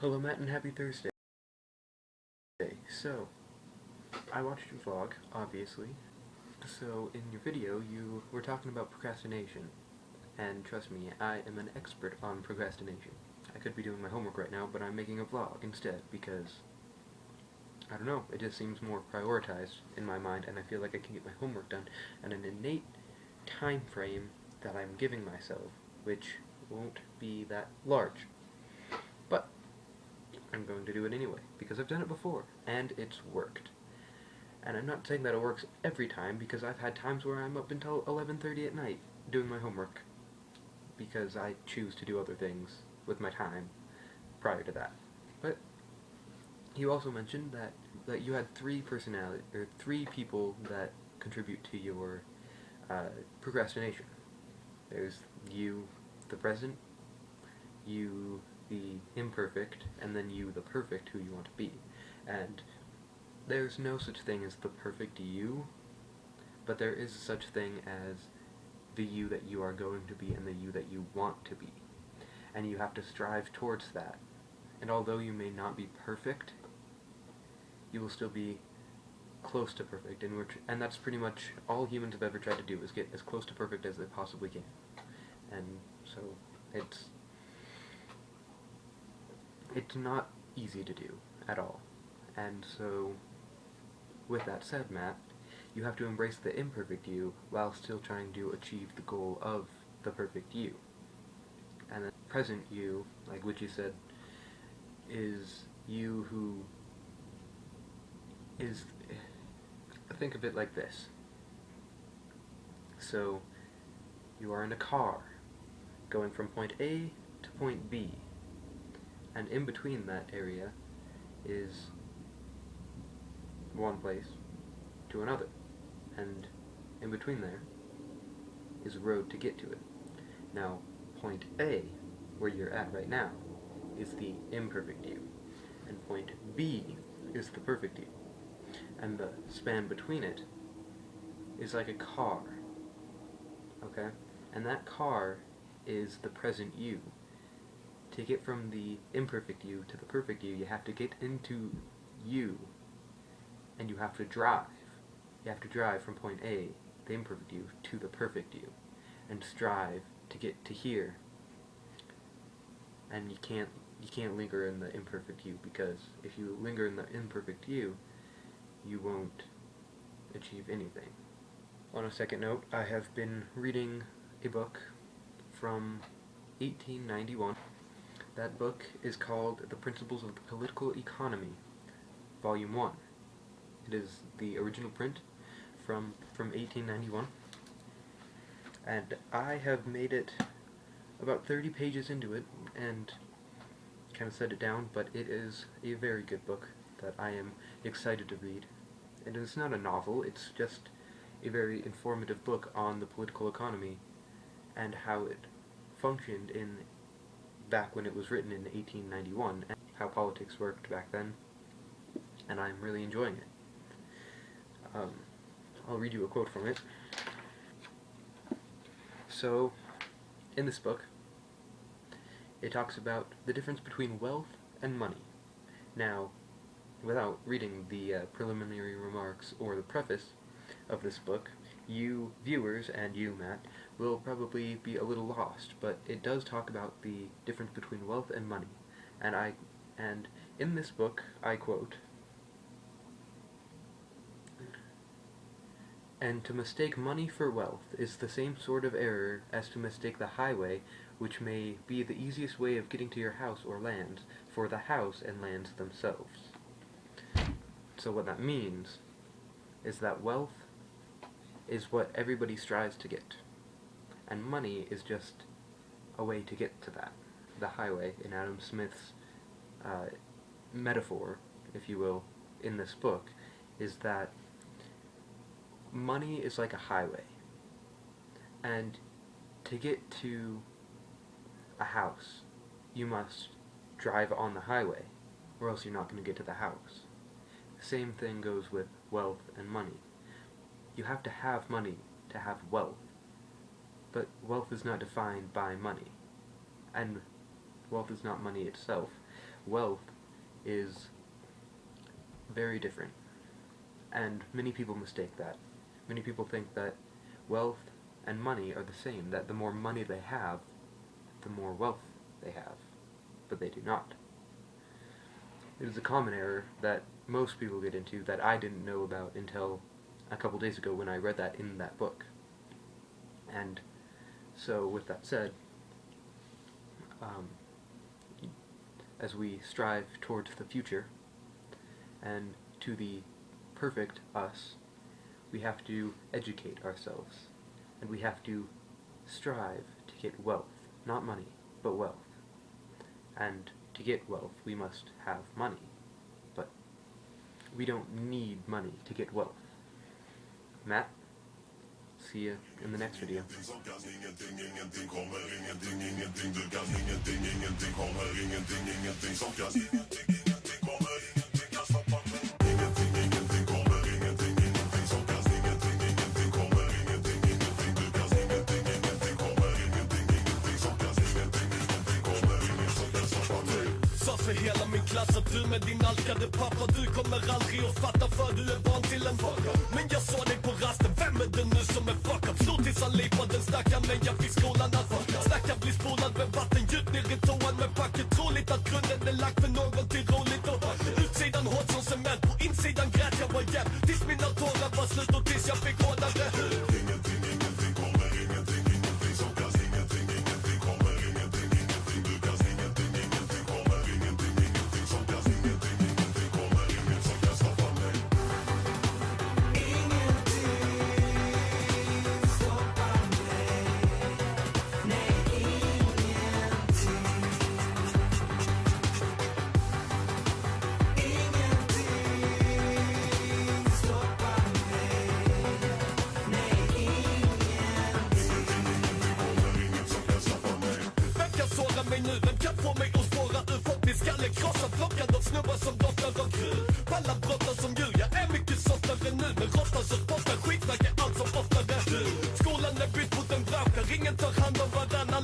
Hello Matt and happy Thursday. So, I watched your vlog, obviously. So, in your video, you were talking about procrastination. And trust me, I am an expert on procrastination. I could be doing my homework right now, but I'm making a vlog instead because, I don't know, it just seems more prioritized in my mind, and I feel like I can get my homework done at an innate time frame that I'm giving myself, which won't be that large. But I'm going to do it anyway, because I've done it before, and it's worked. And I'm not saying that it works every time, because I've had times where I'm up until 11:30 at night doing my homework, because I choose to do other things with my time prior to that. But you also mentioned that you had three people that contribute to your procrastination. There's you, the present, you, the imperfect, and then you, the perfect, who you want to be. And there's no such thing as the perfect you, but there is such thing as the you that you are going to be and the you that you want to be. And you have to strive towards that. And although you may not be perfect, you will still be close to perfect, and that's pretty much all humans have ever tried to do, is get as close to perfect as they possibly can. And so it's not easy to do at all. And so with that said, Matt, you have to embrace the imperfect you while still trying to achieve the goal of the perfect you. And the present you, like what you said, is you who is, think of it like this. So, you are in a car, going from point A to point B, and in between that area is one place to another, and in between there is a road to get to it. Now, point A, where you're at right now, is the imperfect you, and point B is the perfect you, and the span between it is like a car, okay? And that car is the present you. To get from the imperfect you to the perfect you have to get into you, and you have to drive. You have to drive from point A, the imperfect you, to the perfect you, and strive to get to here. And you can't linger in the imperfect you, because if you linger in the imperfect you won't achieve anything. On a second note, I have been reading a book from 1891. That book is called The Principles of the Political Economy, Volume 1. It is the original print from 1891, and I have made it about 30 pages into it and kind of set it down, but it is a very good book that I am excited to read. And it's not a novel, it's just a very informative book on the political economy and how it functioned in back when it was written in 1891, and how politics worked back then, and I'm really enjoying it. I'll read you a quote from it. So, in this book, it talks about the difference between wealth and money. Now, without reading the preliminary remarks or the preface of this book, you viewers and you, Matt, will probably be a little lost, but it does talk about the difference between wealth and money. And in this book, I quote, "And to mistake money for wealth is the same sort of error as to mistake the highway, which may be the easiest way of getting to your house or lands, for the house and lands themselves." So what that means is that wealth is what everybody strives to get, and money is just a way to get to that. The highway, in Adam Smith's metaphor, if you will, in this book, is that money is like a highway, and to get to a house, you must drive on the highway, or else you're not going to get to the house. The same thing goes with wealth and money. You have to have money to have wealth, but wealth is not defined by money, and wealth is not money itself. wealth is very different. And many people mistake that. Many people think that wealth and money are the same, that the more money they have, the more wealth they have. But they do not. It is a common error that most people get into that I didn't know about until a couple days ago when I read that in that book. And so, with that said, as we strive towards the future and to the perfect us, we have to educate ourselves, and we have to strive to get wealth, not money, but wealth. And to get wealth, we must have money, but we don't need money to get wealth. Matt, see you in the next video. För hela min klass att du med din alkade pappa, du kommer aldrig att fatta för du är barn till en fuck. Men jag sa dig på rasten, vem är det nu som är fuck up? Slå tills han lipar den stackaren, men jag fick skolan att fuck. Stackaren blir spolad med vatten djupt ner i toan med packet. Troligt att grunden är lagt för någonting roligt och utsidan hårt som cement, på insidan grät jag var jämn. Tills mina tårar var slut och tills jag fick hårdare. Ingenting kommer, ingenting som kan. Ingenting kommer, ingenting du kan. Ingenting kommer, ingenting som kan. Ingenting kommer, inget som kan stoppa mig. Ingenting stoppar mig. Nej, ingenting. Ingenting stoppar mig. Nej, inget som kan stoppa mig. Vem kan såra mig nu? Vem kan få mig att spåra ur? Fått min skalle krossad, plockad av snubbar som doftar av kul. Palla brottar som djur, jag är mycket softare nu. Men råttar som spottar, skitsnack är allt som oftare. Skolan är bytt mot en bransch där ingen tar hand om varann.